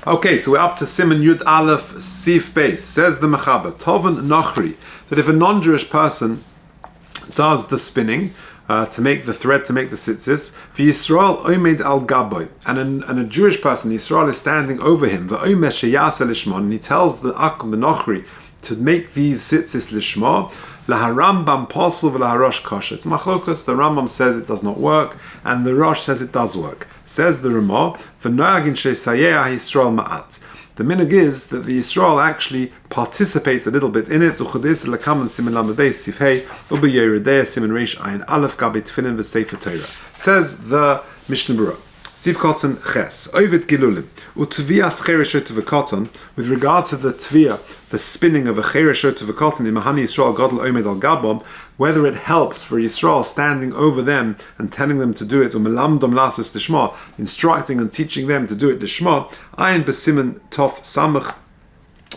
Okay, so we're up to Siman Yud Aleph Sif Beis. Says the Mechaber, Tovan Nochri, that if a non-Jewish person does the spinning to make the thread, to make the tzitzis, for Yisrael oimed al gaboy, and a Jewish person, Yisrael is standing over him, v'oimed sheyasa lishma, and he tells the Akum, the Nochri, to make these tzitzis lishma, laharambam pasul v'laharosh kosher. It's machlokas. The Rambam says it does not work, and the Rosh says it does work. Says the Ramah, v'noyagin sheisayeh Yisrael ma'at. The minhag is that the Yisrael actually participates a little bit in it. Uchadis lekaman simin lamed beis sifhei ubeyeridei simin reish ayin aleph gabi tefillin v'sefer Torah. Says the Mishnah Berurah. Siv Kotzen Ches, Ovid Gilulim, Utvias Chereshot of a cotton, with regard to the Tvia, the spinning of a Chereshot of a cotton in Mahani Yisrael Gadol Omed al Gabom, whether it helps for Yisrael standing over them and telling them to do it, or Melamdom Lasus Lishma, instructing and teaching them to do it Lishma, Ayin Besimen Tov Samach.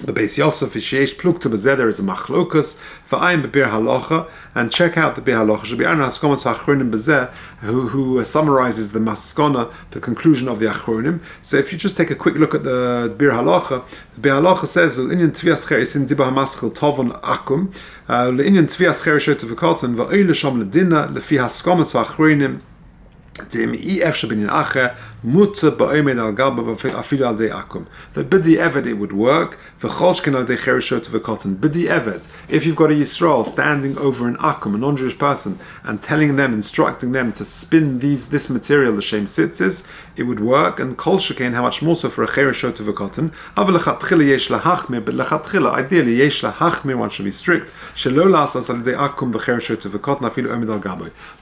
The Beis Yosef Ishesh Plukta Bezeh, there is a machlokas v'ayim b'bir halacha, and check out the bir halacha. Should be Arna Haskomas Achronim Bezeh, who summarizes the maskona, the conclusion of the Achronim. So if you just take a quick look at the bir halacha, the bir halacha says Inyan Tvias Cheres in Dibah Hamaschil Tovon Akum, Inyan Tvias Cheres Shot V'Kotzen v'Oyle Shom Ledina Lefi Haskomas Achronim. The bidi eved it would work. Bidi eved, if you've got a Yisrael standing over an akum, a non-Jewish person, and telling them, instructing them to spin this material, the shem tzitzis, it would work. And kol shekain, how much more so for a chereshot of a cotton? But ideally yesh lahachmir, one should be strict.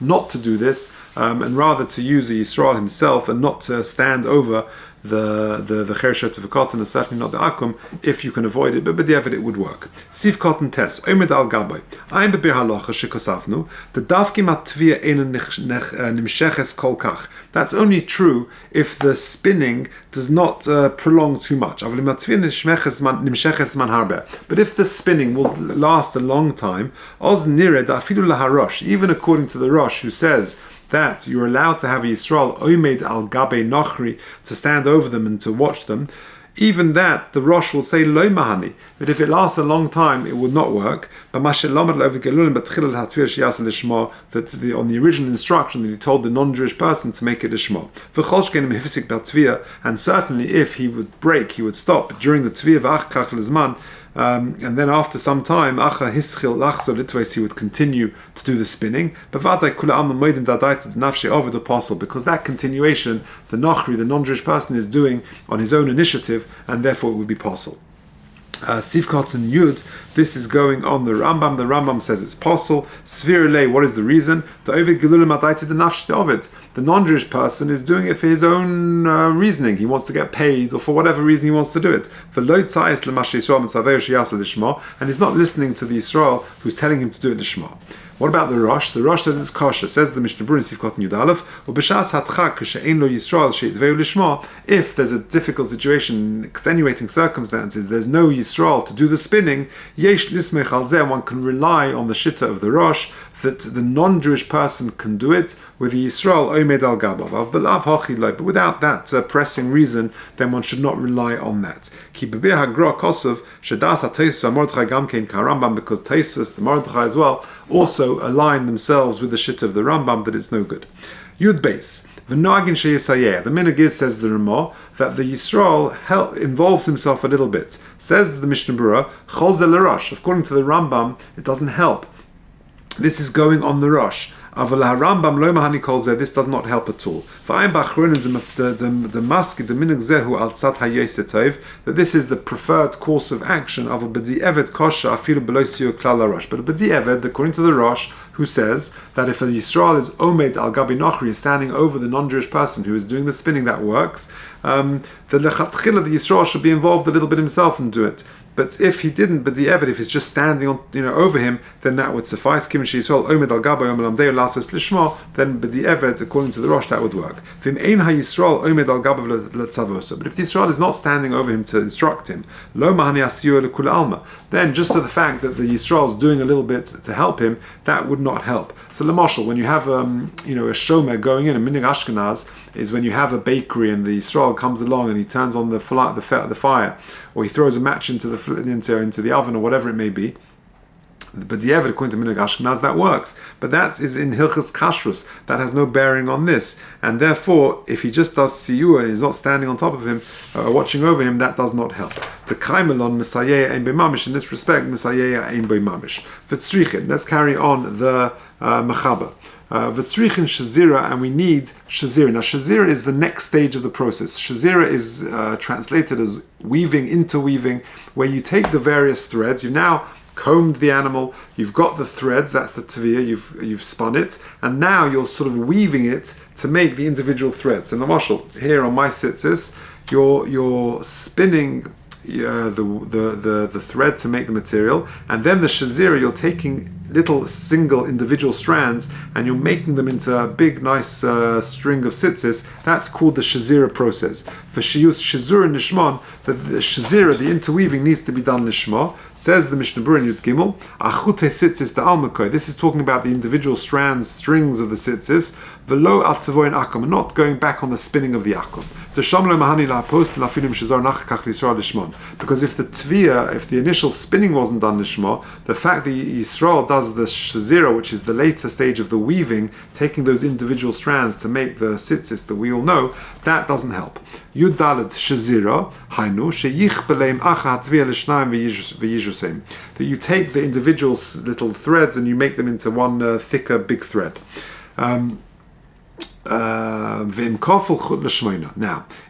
Not to do this, and rather to use a Yisrael himself, and not to stand over the chereshot of a cotton, and certainly not the akum, if you can avoid it. But b'diavad it would work. Sif cotton test. Omed al gaboy. Ayin bebir halacha shekosavnu. The davkim atvia ein nimsheches kol kach. That's only true if the spinning does not prolong too much. But if the spinning will last a long time, even according to the Rosh, who says that you're allowed to have a Yisrael oimed al gabe nochri, to stand over them and to watch them, even that the Rosh will say lo mahani, but if it lasts a long time it will not work. But on the original instruction that he told the non-Jewish person to make it a shma, and certainly if he would break, he would stop during the tviyah, and then after some time, he would continue to do the spinning. Because that continuation, the Nochri, the non-Jewish person, is doing on his own initiative, and therefore it would be possible. Sivkot and Yud, this is going on the Rambam. The Rambam says it's possible. Svirele, what is the reason? The non-Jewish person is doing it for his own reasoning. He wants to get paid, or for whatever reason he wants to do it. And he's not listening to the Yisrael who's telling him to do it Lishma. What about the Rosh? The Rosh says it's kosher. Says the Mishnah Berurah in Sivkot Yud Aleph, if there's a difficult situation, extenuating circumstances, there's no Yisrael to do the spinning, one can rely on the shitta of the Rosh, that the non-Jewish person can do it with the Yisrael oimed al gabav. But without that pressing reason, then one should not rely on that. Because Taisvus, the Mordechai as well, also align themselves with the shitta of the Rambam that it's no good. Yud Beis. The minhag is, says the Ramah, that the Yisrael involves himself a little bit. Says the Mishnah Berurah, Chol ze l'Rosh. According to the Rambam, it doesn't help. This is going on the Rosh. This does not help at all. That this is the preferred course of action of a b'di eved kosher afilu below siur klal harosh. But a b'di eved, according to the Rosh, who says that if a Yisrael is omed al gabi nochri, is standing over the non-Jewish person who is doing the spinning, that works. The lechatchila, the Yisrael should be involved a little bit himself and do it. But if he didn't, but the Eved, if he's just standing on, over him, then that would suffice. Then but the Eved, according to the Rosh, that would work. But if the Yisrael is not standing over him to instruct him, then just so the fact that the Yisrael is doing a little bit to help him, that would not help. So Lamashal, when you have a shomer going in, a minig Ashkenaz is when you have a bakery and the Yisrael comes along and he turns on the fire, or he throws a match into the oven or whatever it may be. But the Eved, according to Minhag Ashkenaz, that works. But that is in Hilchas Kashrus. That has no bearing on this. And therefore, if he just does siyua and he's not standing on top of him, watching over him, that does not help. To Kaimelon, Mesayeya Ein Beimamish, in this respect, Mesayeya Ein Beimamish. V'tzrichin, let's carry on the Mechaba. V'tzrichin Shazira, and we need Shazira. Now, Shazira is the next stage of the process. Shazira is translated as weaving, interweaving, where you take the various threads. You've now combed the animal, you've got the threads, that's the tvia, you've spun it, and now you're sort of weaving it to make the individual threads. And the mashal here on my tzitzis, you're spinning the thread to make the material, and then the shazira, you're taking little single individual strands and you're making them into a big nice string of tzitzis. That's called the shazira process. For shiyus shazur and nishman, the shazira, the interweaving, needs to be done lishma. Says the Mishnah Berurah in Yud Gimel, achute tzitzis da almakoi. This is talking about the individual strands, strings of the tzitzis. Velo al tavoin akum, not going back on the spinning of the akum. Because if the tvia, if the initial spinning wasn't done lishma, the fact that Yisrael does the shazira, which is the later stage of the weaving, taking those individual strands to make the tzitzis that we all know, that doesn't help. Yud Daled shazira hainu sheyich beleim acha hatvia l'shnayim v'yijusem. That you take the individual little threads and you make them into one thicker big thread. Now,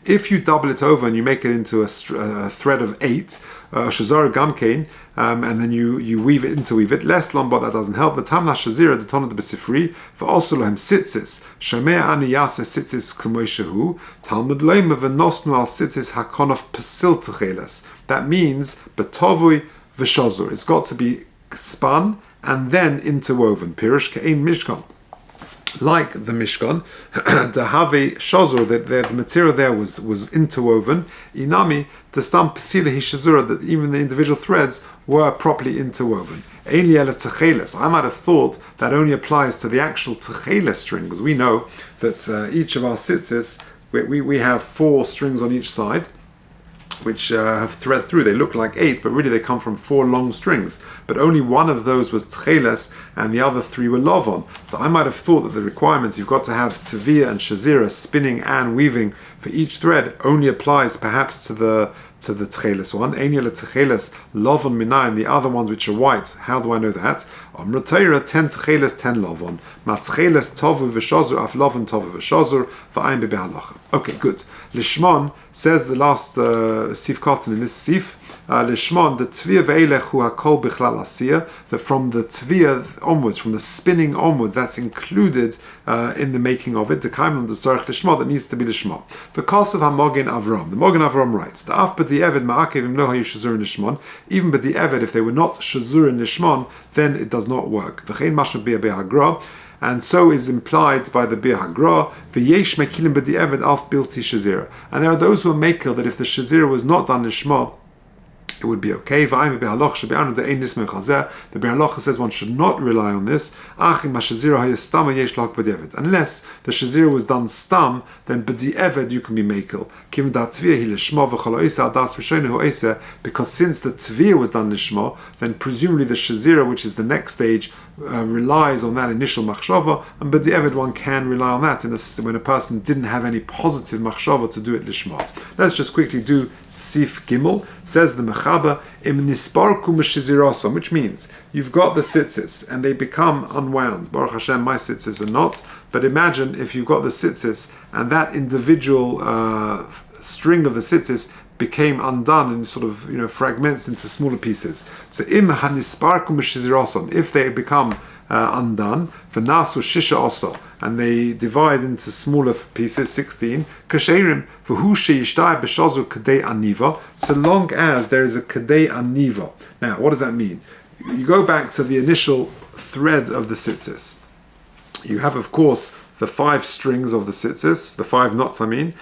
if you double it over and you make it into a thread of 8, shazar gamkein, and then you weave it, interweave it, less lombard, that doesn't help. But tamna shazira detonat besifri for also lohem tzitzis shamei ani yase tzitzis kumoishahu talmud loim v'nosnu al tzitzis hakonof pesil techeles. That means betovui v'shazur. It's got to be spun and then interwoven. Pirush ke'ein mishkan. Like the Mishkan, the Have Shazur, the material there was interwoven. Inami, the stam Pesila Hishazura, that even the individual threads were properly interwoven. I might have thought that only applies to the actual Techeles string, because we know that each of our tzitzis, we have 4 strings on each side, which have thread through. They look like 8, but really they come from 4 long strings. But only one of those was tcheles, and the other 3 were lovon. So I might have thought that the requirements, you've got to have tevia and shazira, spinning and weaving for each thread, only applies perhaps to the tcheles one. Einel tcheles lovon minayim, the other ones which are white. How do I know that? Amratayra 10 tcheles 10 lovon. Ma tcheles tovu v'shazur af lovon tovu v'shazur v'ayim bebehalacha. Okay, good. Lishmon says the last sif cotton in this sif. Lishmon the tvia ve'elech hu hakol bichlal asiyah, that from the tvia onwards, from the spinning onwards, that's included in the making of it. The kaimon the sorach lishma, that needs to be lishma. The kos of Hamogen Avram. The Mogen Avram writes, the af b'di eved ma'akevim lo hayu shazur nishmon. Even b'di eved, if they were not shazur nishmon, then it does not work. V'chein mashma b'ya be'hagra. And so is implied by the Bir Hagra, v'yesh mekilim b'di eved alf bilti shazira. And there are those who are makel that if the shazira was not done lishma, it would be okay. The Bir Halacha says one should not rely on this. Unless the shazira was done stam, then b'di eved you can be makel. Because since the tvia was done lishma, then presumably the shazira, which is the next stage, relies on that initial machshava, and b'di eved one can rely on that when a person didn't have any positive machshava to do it lishma. Let's just quickly do Sif Gimel. Says the Mechaba, im nisparku m'shizirasom, which means you've got the tzitzis and they become unwound. Baruch Hashem, my tzitzis are not. But imagine if you've got the tzitzis and that individual string of the tzitzis became undone and sort of fragments into smaller pieces. So im hanisparku m'shizirasom, if they become undone. V'nasu shisha also, and they divide into smaller pieces, 16. Kasherim v'hu sheyishtai b'shazu kadei aniva, so long as there is a kadei aniva. Now, what does that mean? You go back to the initial thread of the tzitzis. You have, of course, the 5 strings of the tzitzis, the 5 knots, and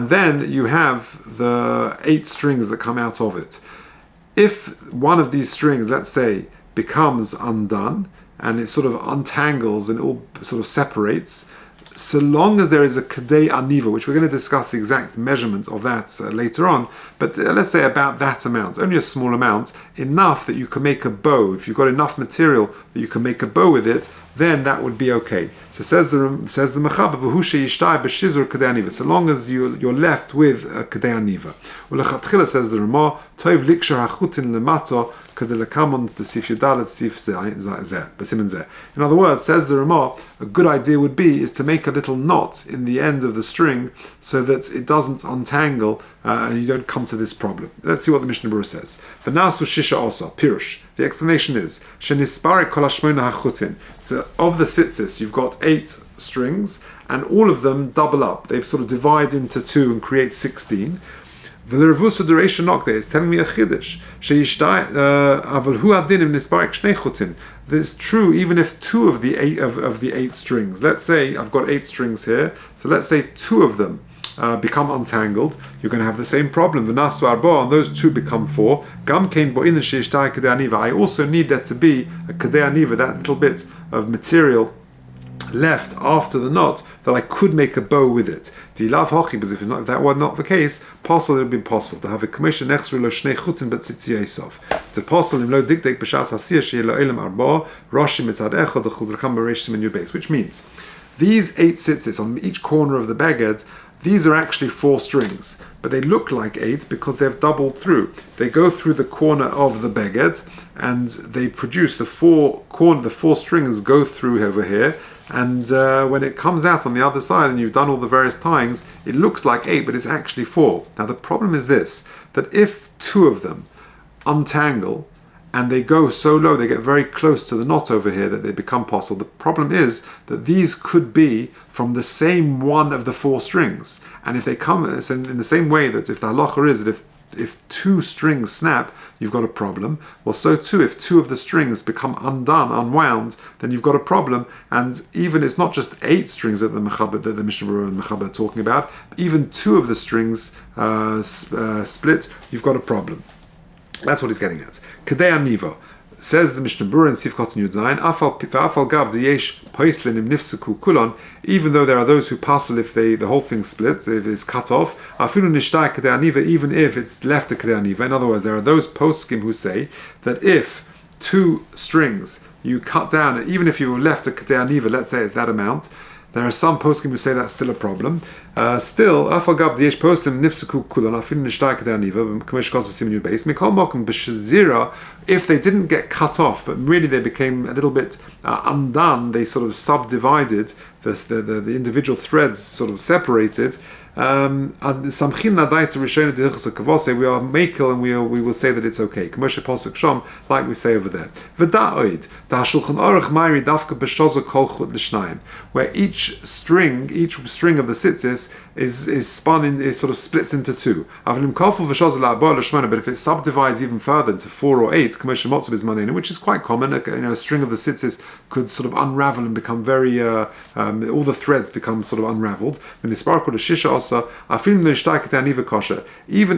then you have the 8 strings that come out of it. If one of these strings, let's say, becomes undone, and it sort of untangles and it all sort of separates, so long as there is a kadei aniva, which we're going to discuss the exact measurement of that later on, but let's say about that amount, only a small amount, enough that you can make a bow. If you've got enough material that you can make a bow with it, then that would be okay. So says the Mechaber, so long as you're left with a kadei aniva. Ulechatchila, says the Ramah, toiv likshar hachutin lemato. In other words, says the Ramah, a good idea would be is to make a little knot in the end of the string so that it doesn't untangle and you don't come to this problem. Let's see what the Mishnah Berurah says. V'nasu shisha also, pirush. The explanation is, shenisparek kol hashmona hachutin. So of the tzitzis, you've got 8 strings, and all of them double up. They sort of divide into 2 and create 16. V'lerevusa duration nokte is telling me a chiddush. Sheyishtai aval hu adinim nisparek shnei chutin. This is true even if 2 of the 8 strings. Let's say I've got 8 strings here, so let's say 2 of them become untangled. You're going to have the same problem. V'nasu arba, and those 2 become 4. Gam kein bo'in sheyishtai kadei aniva. I also need there to be a kadei aniva, that little bit of material left after the knot that I could make a bow with it. Because if that were not the case, possible it would be possible to have a commission extra lo shnei chutin but tzitziyasof. The possible lo dikdek b'shas hasiyah sheyeh lo elam arba roshim mitzad echad chudrakam b'reishim in your base, which means these 8 tzitzis on each corner of the beged, these are actually 4 strings, but they look like 8 because they've doubled through. They go through the corner of the beged and they produce the 4 strings go through over here. And when it comes out on the other side and you've done all the various tyings, it looks like 8, but it's actually 4. Now the problem is this, that if 2 of them untangle and they go so low, they get very close to the knot over here that they become possible. The problem is that these could be from the same one of the 4 strings. And if they come in the same way that if the halacha is that if 2 strings snap, you've got a problem. Well, so too, if 2 of the strings become unwound, then you've got a problem. And even it's not just 8 strings that the Mishnah Berurah and Mechaber are talking about, even 2 of the strings split, you've got a problem. That's what he's getting at. Kadei aniva. Says the Mishnah Berurah in Sifkot Yud Zayin, afal gav diyesh poislin im nifseku kulon, even though there are those who passel if the whole thing splits, if it's cut off, afilu nishtai kadei aniva, even if it's left a kadei aniva. In other words, there are those poskim who say that if 2 strings you cut down, even if you left a kadei aniva, let's say it's that amount, there are some poskim who say that's still a problem. Still, afal gav diyesh poslim nifseku kulon afilu nishtai kadei aniva k'mesh kos v'simin yud beis mikol mokum b'shazira. If they didn't get cut off, but really they became a little bit undone, they sort of subdivided, the individual threads sort of separated. We are makel and we will say that it's okay. Like we say over there. Where each string of the tzitzis is spun is sort of splits into 2. But if it subdivides even further into 4 or 8, which is quite common, a string of the tzitzis could sort of unravel and become very all the threads become sort of unraveled. Even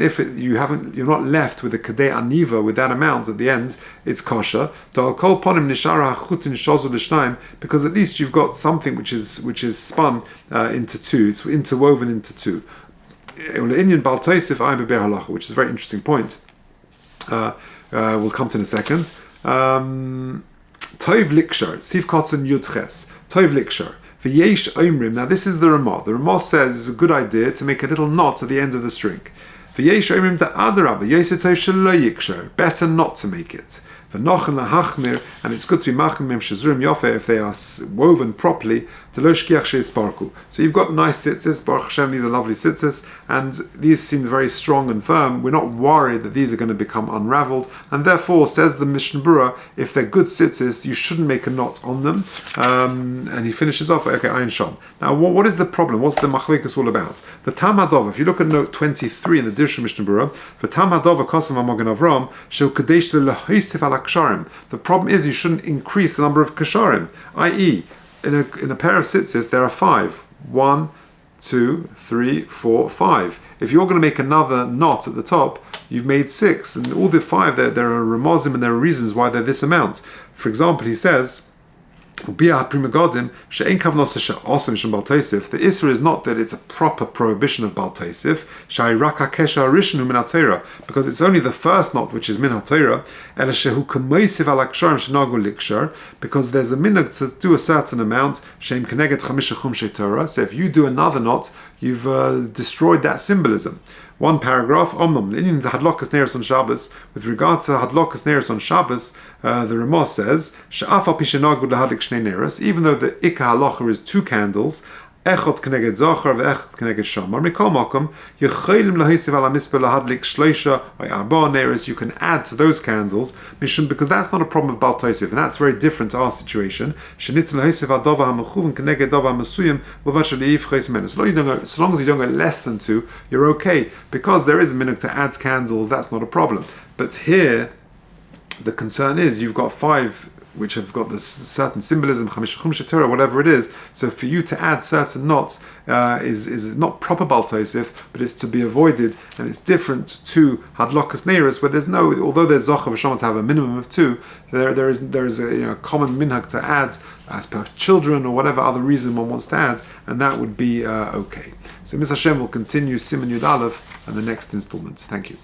if you're not left with a kadei aniva with that amount at the end, it's kosher. Because at least you've got something which is spun into 2. It's interwoven into 2. Which is a very interesting point. We'll come to in a second. Toiv likshar, Sif Kotzen Yudches. Toiv likshar. V'yesh oimrim. Now this is the Ramah. The Ramah says it's a good idea to make a little knot at the end of the string. V'yesh oimrim da adarabba. Yoseh toiv shelo yikshar. Better not to make it. V'nochen lahachmir, and it's good to be machmir shezurim yofe if they are woven properly. To lo shkiach sheisparku. So you've got nice tzitzis, Baruch Hashem, these are lovely tzitzis, and these seem very strong and firm. We're not worried that these are going to become unraveled, and therefore, says the Mishnah Berurah, if they're good tzitzis, you shouldn't make a knot on them. And he finishes off, okay, Ayin Sham. Now, what is the problem? What's the machlekas all about? The Tam Hadov, if you look at note 23 in the Dirshu Mishnah Berurah, the Tam Hadov Kosav HaMagen Avram, Shel Kadesh Lehoisif Al Ksharim. The problem is you shouldn't increase the number of Ksharim, i.e., in a pair of tzitzis, there are 5. 1, 2, 3, 4, 5. If you're going to make another knot at the top, you've made 6. And all the 5, there are remozim and there are reasons why they're this amount. For example, he says, the Isra is not that it's a proper prohibition of Bal Taisif, because it's only the first knot which is Min HaTorah, because there's a minhag to do a certain amount, so if you do another knot, you've destroyed that symbolism. One paragraph, Omnom, in the Hadlokas Neros on Shabbos, with regard to Hadlokas Neros on Shabbos, the Ramah says, even though the Ikka Halacha is 2 candles, Echot Kneged Zachar ve'Echot Kneged Shamar. Mikol Makom, Yecholim lahisiv ala mispeh lahadlik shleisha or arba neros. You can add to those candles, mishum, because that's not a problem of Bal Tosef, and that's very different to our situation. Shenitz lahisiv al dava hamechuven kneged dava hamasuyim l'vashal leif chayis menu. So long as you don't go less than 2, you're okay, because there is a minhag to add candles. That's not a problem. But here, the concern is you've got 5 which have got this certain symbolism, Torah, whatever it is. So for you to add certain knots is not proper Bal Tosef, but it's to be avoided, and it's different to Hadlokas Neiros, where there's no, although there's Zochar V'Shama to have a minimum of 2, there is a common minhag to add as per children or whatever other reason one wants to add, and that would be okay. So Mis Hashem will continue Siman Yud Aleph and the next installment. Thank you.